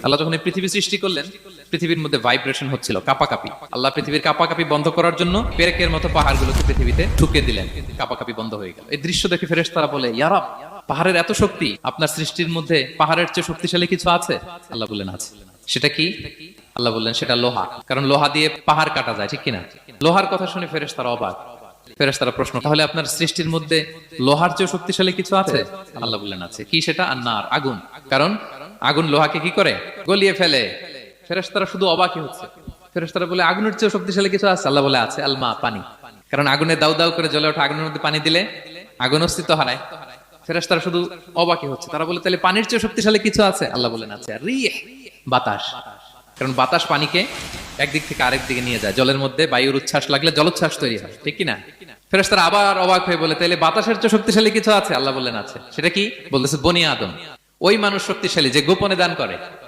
আল্লাহ যখন এই পৃথিবী সৃষ্টি করলেন, পৃথিবীর মধ্যে ভাইব্রেশন হচ্ছিল, কাপাকাপি। আল্লাহ পৃথিবীর কাপাকাপি বন্ধ করার জন্য পেরেকের মতো পাহাড়গুলোকে পৃথিবীতে ঠুকে দিলেন, কাপাকাপি বন্ধ হয়ে গেল। এই দৃশ্য দেখে ফেরেশতারা বলে, ইয়া রাব, পাহাড়ের এত শক্তি, আপনার সৃষ্টির মধ্যে পাহাড়ের চেয়ে শক্তিশালী কিছু আছে? আল্লাহ বললেন আছে। সেটা কি? আল্লাহ বললেন সেটা লোহা, কারণ লোহা দিয়ে পাহাড় কাটা যায়, ঠিক কিনা? লোহার কথা শুনে ফেরেশতারা অবাক। ফেরেশতারা প্রশ্ন, তাহলে আপনার সৃষ্টির মধ্যে লোহার চেয়ে শক্তিশালী কিছু আছে? আল্লাহ বললেন আছে। কি সেটা? আন্নার, আগুন। কারণ আগুন লোহাকে কি করে? গলিয়ে ফেলে। ফেরেশতারা শুধু অবাকই হচ্ছে। ফেরেশতারা বলে, আগুনের চেয়ে শক্তিশালী কিছু আছে? আল্লাহ বলে আছে, আলমা, পানি। কারণ আগুনে দাউ দাউ করে জ্বলে ওঠা আগুনের মধ্যে পানি দিলে আগুন অস্তিত্ব হারায়। ফেরেশতারা শুধু অবাকই হচ্ছে। তারা বলে, তাহলে পানির চেয়ে শক্তিশালী কিছু আছে? আল্লাহ বলেন আছে, রিহ, বাতাস। কারণ বাতাস পানিকে একদিক থেকে আরেক দিকে নিয়ে যায়। জলের মধ্যে বায়ুর উচ্ছ্বাস লাগলে জলোচ্ছ্বাস তৈরি হয়, ঠিক কিনা? ফেরেশতারা আবার অবাক হয়ে বলে, তাহলে বাতাসের চেয়ে শক্তিশালী কিছু আছে? আল্লাহ বললেন আছে। সেটা কি? বলতেছে বনি আদম, ওই মানুষ শক্তিশালী যে গোপনে দান করে।